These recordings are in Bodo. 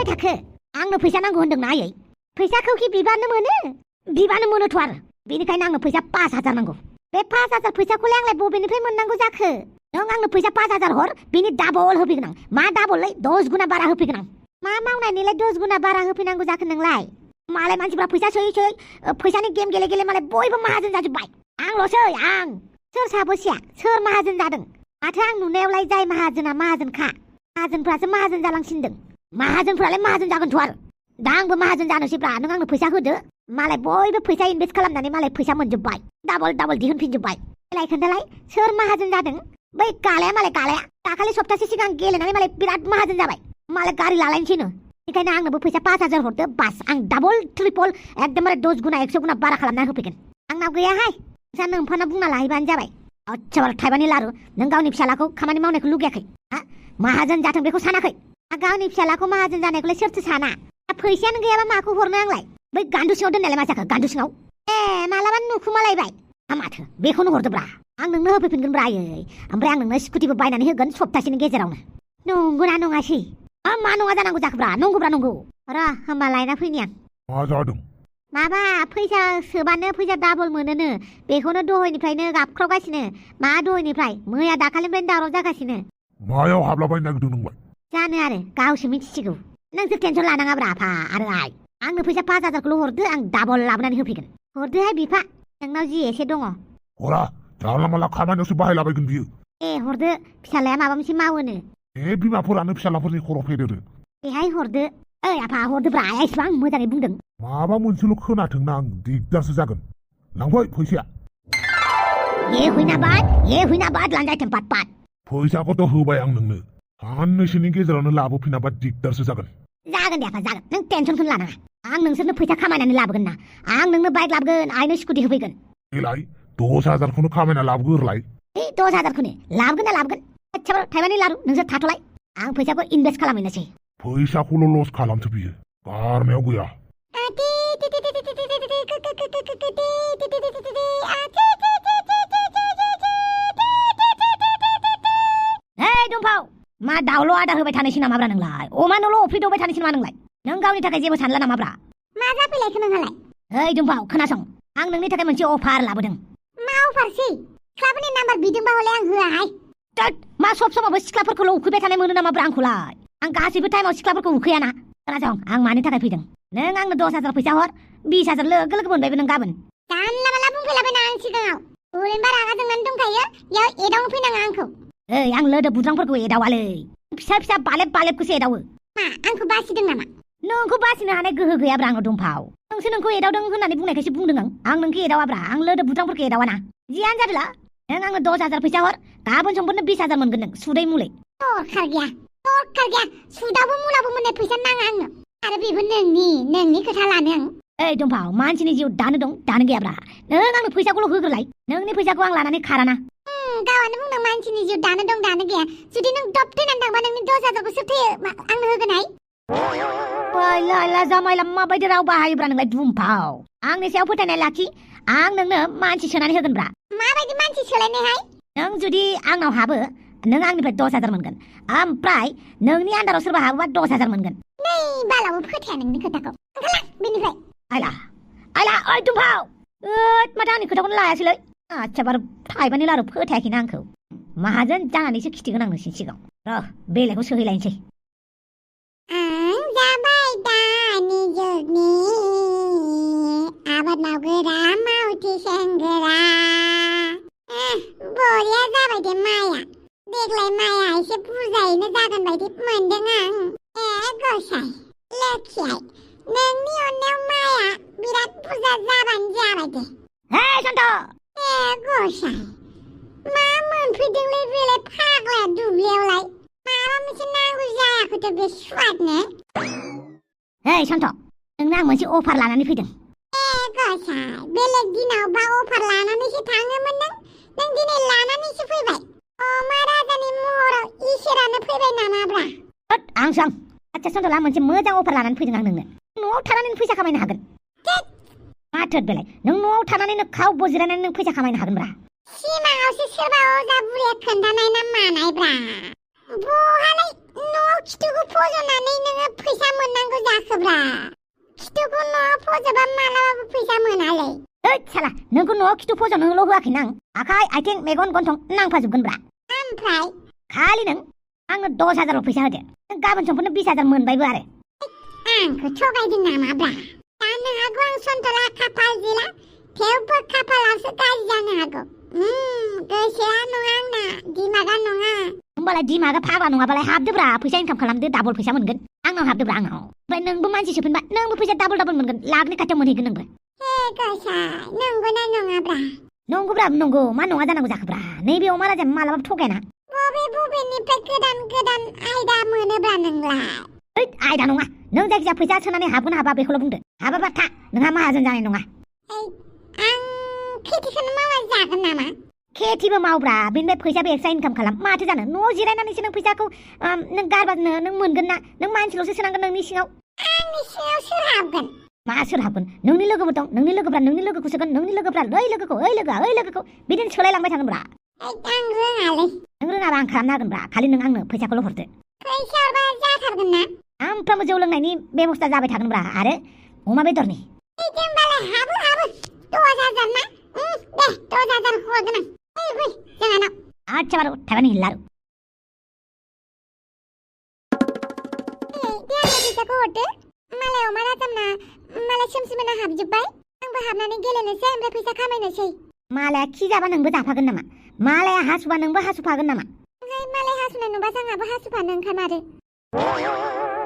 जाबाय थाखो आंनो फैसा नांगौ होनदोंना आयै फैसाखौ कि बिबानो मोनोथ' आरो बेनिखायनो आंनो फैसा 5000 नांगौ बे 5000 फैसाखौलाय आंलाय बबेनिफ्राय मोननांगौ जाखो नों आंनो फैसा 5000 हर बेनि डाबल होफैगोन आं मा डाबललै 10 गुना बारा होफैगोन आं मा मावनायनिलाय 10 गुना बारा होफैनांगौ जाखो नोंलाय मालाय मानसिफ्रा फैसा सोयै फैसानि गेम गेले मालाय बयबो माहाजोन जाजोब्बाय आंल'सै आं सोर साबोसेया सोर माहाजोन जादों माथो आं नुनायावलाय जाय माहाजोना माहाजोनखा माहाजोनफ्रासो माहाजोन जालांसिनदों माहाजोनफ्रालाय माहाजोन जागोनथ' आरो दा आंबो माहाजोन जानोसैब्रा नों आंनो फैसा होदो मालाय बयबो फैसा इनभेस्ट खालामनानै मालाय फैसा मोनजोब्बाय डाबल दिहुनफिनजोब्बाय देलाय खोन्थालाय सोर माहाजोन जादों बै गालाया मालाय गालाया दाखालि सप्तासे सिगां गेलेनानै मालाय बिराद माहाजोन जाबाय मालाय गारि लालायनोसैनो बेखायनो आंनोबो फैसा 5000 हरदो बास आं डाबल ट्रिपल एकदमबारे 10 गुना 100 गुना बारा खालामना होफैगोन आंनाव गैयाहाय नोंसा नोंफाना बुंना लाहैबानो जाबाय आच्छा थाइबानि लारु नों गावनि फिसालाखौ खामानि मावनायखौ लुगैयाखै हा माहाजोन जाथों बेखौ सानाखै गावनि फिसालाखौ माहाजोन जानायखौलाय सोरथो साना फैसायानो गैयाबा माखौ हरनो आंलाय बै गान्दु सिङाव दोननायलाय मा जाखो गान्दु सिङाव मालाबा नुखुमालायबाय माथो बेखौनो हरदोब्रा आं नोंनो होफैफिनगोन ब्रा आयै ओमफ्राय आं नोंनो स्कुटिबो बायनानै होगोन सप्तासेनि गेजेरावनो नंगौना नङासै मा नङा जानांगौ जाखोब्रा नंगौब्रा नंगौ र' होमबा लायना फैनि आं मा जादों माबा फैसा सोबानो फैसा डाबल मोनोनो बेखौनो दहायनिफ्रायनो गाबख्रावगासिनो मा दहायनिफ्राय मैया दाखालिनिफ्रायनो दावराव जागासिनो मायाव हाबलाबायनो नागिरदों नोंलाय जानो आरो गावसो मिथिसिगौ नोंसोर टेनसन लानाङाब्रा आफा आरो आइ आंनो फैसा 5000खौल' हरदो आं डाबल लाबोनानै होफैगोन हरदोहाय बिफा नोंनाव जि एसे दङ हरा जानला मानला खामानियावसो बाहायलाबायगोन बियो हरदो फिसालाया माबा मोनसे मावोनो बिमाफोरानो फिसालाफोरनि खर' फेदेरो बेहाय हरदो ओइ आफा हरदोब्रा एसेबां मोजाङै बुंदों माबा मोनसेल' खोनाथोंना आं दिगदारसो जागोन लांफै फैसाया ये हुइना बाद लांजाय टेम्पाट पाट फैसाखौथ' होबाय आं नोंनो साननैसोनि गेजेरावनो लाबोफिनाबा दिगदारसो जागोन दे आफा जागोन नों टेनसनखौनो लानाङा आं नोंसोरनो फैसा खामायनानै लाबोगोन ना आं नोंनो बाइक लाबोगोन आइनो स्कुटि होफैगोन देलाय 10000खौनो खामायना लाबोगोरलाय 10000खौनो लाबोगोन एसेबां थाइबानि लारु नोंसोर थाथ'लाय आं फैसाखौ इनभेस्ट खालामहैनोसै फैसाखौल' लस खालामसो बियो गारनायाव गैया दंफाव मा दाउल' आदार होबाय थानोसै नामाब्रा नोंलाय अमानोल' अफ्रि दौबाय थानोसै नामा नोंलाय नों गावनि थाखाय जेबो सानला नामाब्रा मा जाफैलायखो नोंहालाय ओइ दंफाव खोनासं आं नोंनि थाखाय मोनसे अफार लाबोदों मा अफारसै सिख्लाफोरनि नाम्बार बिदोंबा हले आं होआहाय मा सब समावबो सिख्लाफोरखौल' उखैबाय थानाय मोनो नामाब्रा आंखौलाय आं गासैबो टाइमाव सिख्लाफोरखौ उखैयाना खोनासं आं मानि थाखाय फैदों नों आंनो 10000 फैसा हर 20000 लोगो मोनबायबो नों गाबोन जानला माला बुंफैलाबायना आं सिगाङाव ओरैनोबा रागा जोंनानै दंखायो इयाव एदावनो फैनाङा आंखौ ओइ आं लोदो बुद्रांफोरखौ एदावालै फिसा बालेबखौसो एदावो मा आंखौ बासिदों नामा नोंखौ बासिनो हानाय गोहो गैयाब्रा आङो दंफाव नोंसो नोंखौ एदावदों होननानै बुंनायखायसो बुंदों आं नोंखौ एदावाब्रा आं लोदो बुद्रांफोरखौ एदावाना जियानो जादोला नों आंनो 10000 फैसा हर गाबोन समफोरनो 20000 मोनगोन नों सुदै मुलै दरखार गैया सुदाबो मुलाबो मोननाय फैसा नाङा आंनो आरो बेबो नोंनि खोथा लानो आं ओइ दंफाव मानसिनि जिउ दानो दं दानो गैयाब्रा नों आंनो फैसाखौल' होग्रोलाय नोंनि फैसाखौ आं लानानै खाराना गावानो बुंदों मानसिनि जिउ दानो दं दानो गैया जुदि नों दब थैनानै थांबा नोंनि 10000खौ सोरथो आंनो होगोनहाय जामायला माबायदि राव बाहायोब्रा नोंलाय दुमफाव आंनि सायाव फोथायनाय लाखि आं नोंनो मानसि सोनानै होगोनब्रा माबायदि मानसि सोलायनायहाय नों जुदि आंनाव हाबो नों आंनिफ्राय 10000 मोनगोन ओमफ्राय नोंनि आन्दाराव सोरबा हाबोबा 10000 मोनगोन नै बालाबो फोथाया नोंनि खोथाखौ ओंखारला बेनिफ्राय आइला ओइ दुमफाव माथो आंनि खोथाखौनो लायासैलै आच्छा बार थाइबानि लारु फोथायाखैना आंखौ माहाजोन जानानैसो खिथिगोन आं नोंसिनि सिगाङाव र' बेलेगखौ सोहैलायनोसै आं जाबाय दानि जुगनि आबाद मावग्रा मावथि सेंग्रा बरिया जाबाय दे माइया देग्लाय माइया एसे बुरजायैनो जागोन बायदि मोनदों आं गसाय लोखियाय नोंनि अननायाव माइया बिराद बुरजा जाबानो जाबाय दे हे सन्त गसाय मा मोनफैदोंलै बेलाय फाग्लाया दुब्लियावलाय माबा मोनसे नांगौ जायाखैथ' बे सुवादनो हे सन्त नोंनो आं मोनसे अफार लानानै फैदों गसाय बेलेग दिनावबा अफार लानानैसो थाङोमोन नों दिनै लानानैसो फैबाय अमा राजानि महराव इसोरानो फैबाय नामाब्रा आं आच्छा सन्तला मोनसे मोजां अफार लानानै फैदों आं नोंनो न'आव थानानै फैसा खामायनो हागोन माथो बेलाय नों न'आव थानानैनो खाव जिरायनानै नों फैसा खामायनो हागोनब्रा सिमाङावसो सोरबा अजा बुरिया खोन्थानाय ना मानायब्रा बहालाय न'आव खिथुखौ फज'नानै नोङो फैसा मोननांगौ जाखोब्रा खिथुखौ न'आव फज'बा मालाबाबो फैसा मोनालै ओद साला नोंखौ न'आव खिथु फज'नोल' होआखै आं आखाइ आथिं मेगन गन्थं नांफाजोबगोनब्रा ओमफ्राय खालि नों आंनो 10,000 फैसा होदो गाबोन समफोरनो 20,000 मोनबायबो आरो आंखौ थगायदों नामाब्रा जानो हागौ आं सन्थला खाफाल गैला थेवबो खाफालासो गाज्रि जानो हागौ गोसोआ नङा आंना दिमागा नङा होमबालाय दिमागा फाग्ला नङाबालाय हाबदोब्रा फैसा इनकाम खालामदो डाबल फैसा मोनगोन आंनाव हाबदोब्रा आंनाव ओमफ्राय नोंबो मानसि सोफिनबा नोंबो फैसा डाबल मोनगोन लाखनि खाथियाव मोनहैगोन नोंबो हे गोसाय नंगौना नङाब्रा नंगौब्रा नंगौ मा नङा जानांगौ जाखोब्रा नैबे अमा राजा मालाबाबो थगायना बबेनिफ्राय गोदान आयदा मोनोब्रा नोंलाय ओइ आयदा नङा नों जायखिजाया फैसा सोनानै हाबगोन हाबा बेखौल' बुंदो हाबाबा था नोंहा माहाजोन जानाय नङा आं खेथिखौनो मावना जागोन नामा खेथिबो मावब्रा बेनिफ्राय फैसाबो एक्सट्रा इनकाम खालाम माथो जानो न'आव जिरायनानैसो नों फैसाखौ नों गारबानो नों मोनगोन ना नों मानसिल'सो सोनांगोन नोंनि सिङाव आंनि सिङाव सोर हाबगोन मा सोर हाबगोन नोंनि लोगोबो दं नोंनि लोगोफ्रा नोंनि लोगोखौ सोगोन नोंनि लोगोफ्रा ओइ लोगोखौ बिदिनो सोलायलांबाय थागोनब्रा आं रोङालै नों रोङाबा आं खालामना होगोनब्रा खालि नों आंनो फैसाखौल' हरदो फैसा हरबा जाथारगोन ना सानफ्रामबो जौ लोंनायनि बेबस्था जाबाय थागोनब्रा आरो अमा बेदरनि होमबालाय हाबो 10,000 ना दे 10,000 हरगोन आं फै जोंहानाव आच्छा बारु थाइबानि लारु दे आंनो फैसाखौ हरदो मालाय अमा राजामना मालाय सोमसिमना हाबजोब्बाय आंबो हाबनानै गेलेनोसै ओमफ्राय फैसा खामायनोसै मालाया खि जाबा नोंबो जाफागोन नामा मालाया हासुबा नोंबो हासुफागोन नामा मालाय हासुनाय नुबा जोंहाबो हासुफानो ओंखारमारो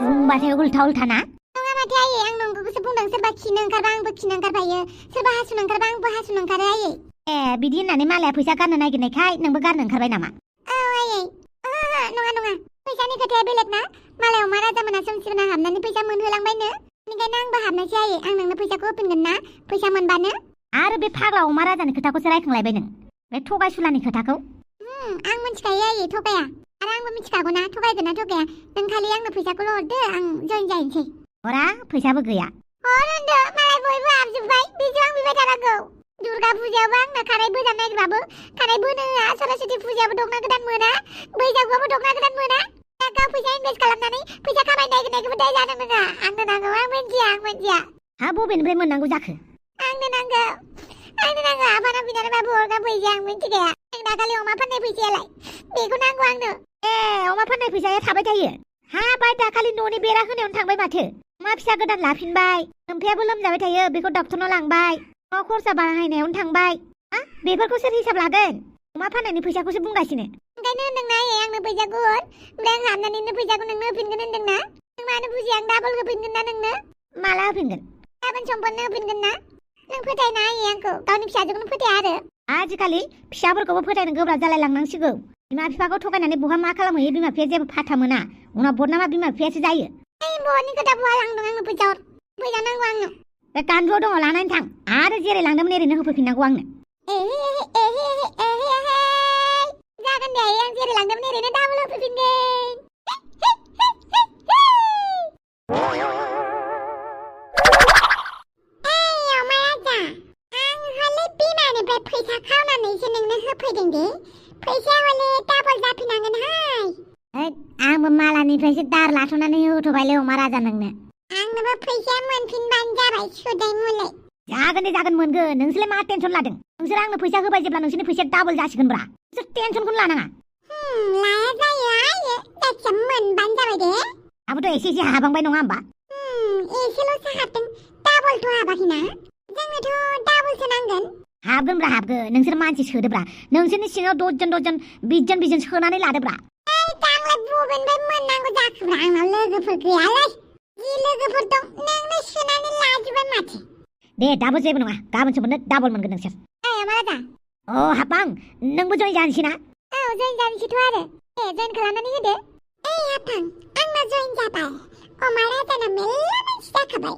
बुंबाथाय उल्था ना नङा माथो आयै आं नंगौखौसो बुंदों सोरबा खिनो ओंखारबा आंबो खिनो ओंखारफायो सोरबा हासुनो ओंखारबा आंबो हासुनो ओंखारो आयै ए बिदि होननानै मालाया फैसा गारनो नागिरनायखाय नोंबो गारनो ओंखारबाय नामा औ आयै नङा फैसानि खोथाया बेलेग ना मालाय अमा राजामोना सोमसिमना हाबनानै फैसा मोनहोलांबायनो बेनिखायनो आंबो हाबनोसै आयै आं नोंनो फैसाखौ होफिनगोन ना फैसा मोनबानो आरो बे फाग्ला अमा राजानि खोथाखौसो रायखांलायबाय नों बे थगायसुलानि खोथाखौ आं मिथिखायो आयै थगाया आरो आंबो मिथिखागौ ना थगायगोन ना थगाया नों खालि आंनो फैसाखौल' हरदो आं जइन जाहैनोसै हरा फैसाबो गैया हर होनदो मालाय बयबो हाबजोब्बाय बेजों आं बिबाय थानांगौ दुर्गा फुजायावबो आंनो खानाय बोजानो नागिरबाबो खानाय बोनो होआ सरस्वती फुजायावबो दखना गोदान मोना बैसागुआवबो दखना गोदान मोना गाव फैसा इनभेस्ट खालामनानै फैसा खामायनो नागिरनायखौबो दाय जानो नङा आंनो नांगौ आं मोनथिया हा बबेनिफ्राय मोननांगौ जाखो आंनो नांगौ आफाना बिनानैबाबो हरगा फैसा आं मिथिखाया आं दाखालि अमा फाननाय फैसायालाय बेखौ नांगौ आंनो ए अमा फाननाय फैसाया थाबाय थायो हाबाय दाखालि न'नि बेरा होनायावनो थांबाय माथो अमा फिसा गोदान लाफिनबाय ओमफ्रायाबो लोमजाबाय थायो बेखौ डक्टरनाव लांबाय न' खरसा बाहायनायावनो थांबाय बेफोरखौ सोर हिसाब लागोन अमा फाननायनि फैसाखौसो बुंगासिनो ओंखायनो होनदोंना आंनो फैसाखौ हर ओमफ्राय आं हाबनानैनो फैसाखौ नोंनो होफिनगोन होनदोंना नों मानो बुजिया आं डाबल होफिनगोन ना नोंनो माला होफिनगोन गाबोन समफोरनो होफिनगोन ना नों फोथायना आयै आंखौ गावनि फिसाजोखौनो फोथाया आरो आजिखालि फिसाफोरखौबो फोथायनो गोब्राब जालायलांनांसिगौ बिमा बिफाखौ थगायनानै बहा मा खालामहैयो बिमा बिफाया जेबो फाथा मोना उनाव बदनामा बिमा बिफायासो जायो बहनि खोथा बहा लांदों आंनो फैसा हर फैसा नांगौ आंनो बे गानजुआव दङ लानानै थां आरो जेरै लांदोंमोन ओरैनो होफैफिननांगौ आंनो जागोन दे आं जेरै लांदोंमोन ओरैनो डाबल होफैफिनगोन फैसा खावनानैसो नोंनो होफैदों दे फैसाया हले डाबल जाफिननांगोनहाय आंबो मालानिफ्रायसो दार लाथ'नानै होथ'बायलै अमा राजा नोंनो आंनोबो फैसाया मोनफिनबानो जाबाय सुदै मुलै जागोन दे जागोन मोनगोन नोंसोरलाय मा टेनसन लादों नोंसोर आंनो फैसा होबाय जेब्ला नोंसोरनि फैसाया डाबल जासिगोनब्रा नोंसोर टेनसनखौनो लानाङा लाया जायो आयै जायखिया मोनबानो जाबाय दे आबोथ' एसे हाबांबाय नङा होमबा एसेल'सो हाबदों डाबलथ' हाबाखैना जोंनोथ' डाबलसो नांगोन हाबगोनब्रा हाबगोन नोंसोर मानसि सोदोब्रा नोंसोरनि सिङाव 10 जन 20 जन सोनानै लादोब्रा दांलाय बबेनिफ्राय मोननांगौ जाखोब्रा आंनाव लोगोफोर गैयालै जि लोगोफोर दं नोंनो सोनानै लाजोबबाय माथो दे दाबो जेबो नङा गाबोन समफोरनो डाबल मोनगोन नोंसोर अमा राजा हाबां नोंबो जइन जानोसै ना औ जइन जानोसैथ' आरो जइन खालामनानै होदो हाबां आंना जइन जाबाय अमा राजाना मेल्ला मानसि जाखाबाय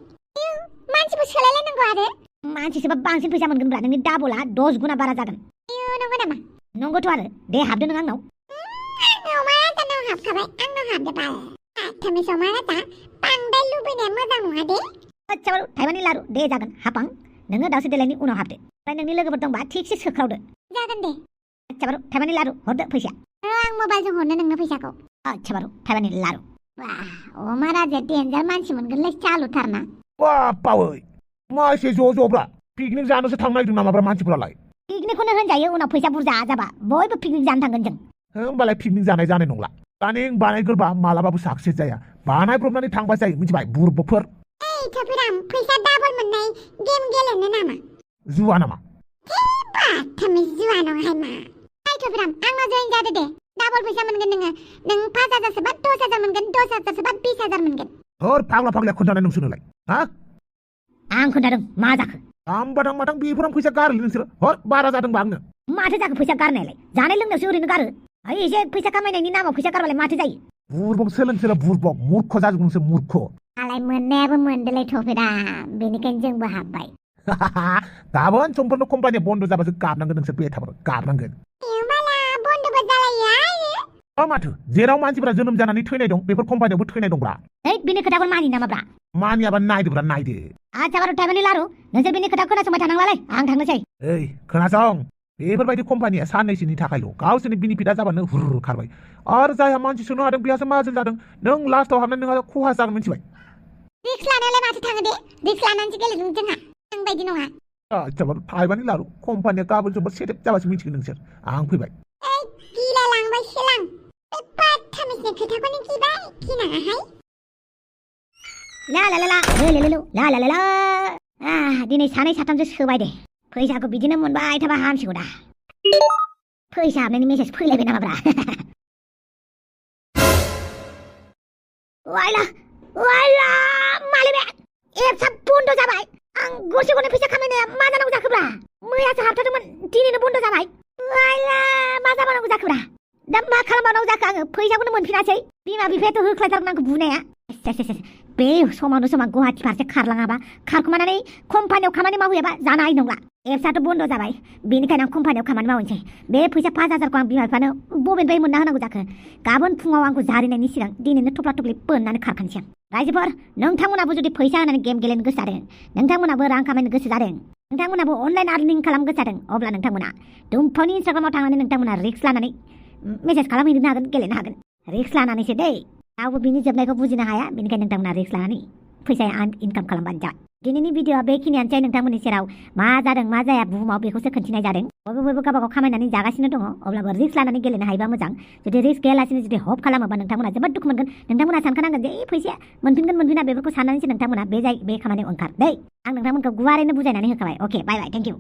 मानसिबो सोलायलायनांगौ आरो मानसिसोबा बांसिन फैसा मोनगोनब्रा नोंनि डाबलआ 10 गुना बारा जागोन नंगौ नामा नंगौथ' आरो दे हाबदो नों आंनाव अमा राजानाव हाबखाबाय आंनाव हाबदो बाल थमेस अमा राजा बांद्राय लुबैनाया मोजां नङा दे आच्छा बारु थाइबानि लारु दे जागोन हाबां नोङो दावसे देलायनि उनाव हाबदो ओमफ्राय नोंनि लोगोफोर दंबा थिगसे सोख्रावदो जागोन दे आच्छा बारु थाइबानि लारु हरदो फैसा आं मबाइलजों हरनो नोंनो फैसाखौ आच्छा बारु थाइबानि लारु बा अमा राजाया डेन्जार मानसि मोनगोनलै चालुथारना बावै मा एसे ज'ब्रा पिकनिक जानोसो थांनो नागिरदों नामाब्रा मानसिफोरालाय पिकनिकखौनो होनजायो उनाव फैसा बुरजा जाबा बयबो पिकनिक जानो थांगोन जों होमबालाय पिकनिक जानाय नंला प्लानिं बानायग्रोबा मालाबाबो साक्सेस जाया बानायब्रबनानै थांबा जायो मिथिबाय बुरबकफोर ओइ थफिराम फैसा डाबल मोननाय गेम गेलेनो नामा जुवा नामा बाथामै जुवा नङाहाय मा ओइ थफिराम आंनाव जइन जादो दे डाबल फैसा मोनगोन नों 5,000 सोबा 10,000 मोनगोन 10,000 सोबा 20,000 मोनगोन हर फाग्ला खोन्थानाय नोंसोरनोलाय हा आं खोन्थादों मा जाखो माथां बेफोराव फैसा गारोलै नोंसोरो हर बारा जादोंबा आंनो माथो जाखो फैसा गारनायालाय जानाय लोंनायावसो ओरैनो गारो ओइ एसे फैसा खामायनायनि नामाव फैसा गारबालाय माथो जायो बुरबक सोलों बुरबक मूर्ख जाजोबो नोंसोर मूर्ख आलाय मोननायाबो मोनदोलै थफिरा बेनिखायनो जोंबो हाबबाय गाबोन समफोरनो कम्पानिया बन्द जाबासो गाबनांगोन नोंसोर बेथाफोर गाबनांगोन बन्दबो जालायो माथो जेराव मानसिफोरा जोनोम जानानै थैनाय दं बेफोर कम्पानियावबो थैनाय दंब्रा ओइ बिनि खोथाखौ मानि नामाब्रा मानियाबा नायदोब्रा नायदो आच्छा बार' टाइमनि लारु नोंसोर बिनि खोथा खोनासंबाय थानांलालै आं थांनोसै ओइ खोनासं बेफोरबायदि कम्पानिया साननैसोनि थाखायल' गावसोरनि बेनिफिटआ जाबानो हुर खारबाय आरो जायहा मानसि सोनो हादों बेहासो माहाजोन जादों नों लास्टआव हाबनानै नोंहा खहा जागोन मिथिबाय रिक्स लानायालाय माथो थाङो दे रिक्स लानानैसो गेलेदों जोंहा आं बायदि नङा आच्छा बार' टाइमनि लारु कम्पानिया गाबोन जोबोर सेटेप जाबासो मिथिगोन नोंसोर आं फैबाय ओइ गिला लांबाय सेलां बे बाथामिसनि खोथाखौनो गिबाय गिनाङाहाय ला ला ला ला ला ला ला ला दिनै सानै साथामसो सोबाय दे फैसाखौ बिदिनो मोनबाय थाबा हामसिगौ दा फैसा हाबनायनि मेसेज फैलायबाय नामाब्रा वाइला मालिबे एप्सआ बन्द जाबाय आं गरसे गरनै फैसा खामायनाया मा जानांगौ जाखोब्रा मैयासो हाबथारदोंमोन दिनैनो बन्द जाबाय वाइला मा जाबावनांगौ जाखोब्रा दा मा खालामबावनांगौ जाखो आङो फैसाखौनो मोनफिनासै बिमा बिफायाथ' होख्लायथारनांगौ बुनाया बे समावनो समा गुवाहाटि फारसे खारलाङाबा खारखुमानानै कम्पानियाव खामानि मावहैयाबा जानाय नंला एप्सआथ' बन्द जाबाय बेनिखायनो आं कम्पानियाव खामानि मावनोसै बे फैसा 5,000खौ आं बिमा बिफानो बबेनिफ्राय मोनना होनांगौ जाखो गाबोन फुङाव आंखौ जारिनायनि सिगां दिनैनो थफ्ला थफ्लि बोननानै खारखानोसै आं रायजोफोर नोंथांमोनाबो जुदि फैसा होनानै गेम गेलेनो गोसो जादों नोंथांमोनाबो रां खामायनो गोसो जादों नोंथांमोनाबो अनलाइन आर्निं खालामनो गोसो जादों अब्ला नोंथांमोना दुमफावनि इन्सटाग्रामाव थांनानै नोंथांमोना रिक्स लानानै मेसेज खालामहैनो हागोन गेलेनो हागोन रिक्स लानानैसो दै रावबो बिनि जोबनायखौ बुजिनो हाया बेनिखायनो नोंथांमोना रिक्स लानानै फैसा इनकाम खालामबानो जाबाय दिनैनि भिडिअआ बेखिनियानोसै नोंथांमोननि सेराव मा जादों मा जाया बुहुमाव बेखौसो खोन्थिनाय जादों बयबो गावबागाव खामायनानै जागासिनो दङ अब्लाबो रिक्स लानानै गेलेनो हायोबा मोजां जुदि रिक्स गैयालासिनो जुदि हप खालामोबा नोंथांमोना जोबोद दुखु मोनगोन नोंथांमोना सानखानांगोन जे फैसाया मोनफिना बेफोरखौ साननानैसो नोंथांमोना बे खामानियाव ओंखार दै आं नोंथांमोनखौ गुवारैनो बुजायनानै होखाबाय अके बाय बाय थेंक इउ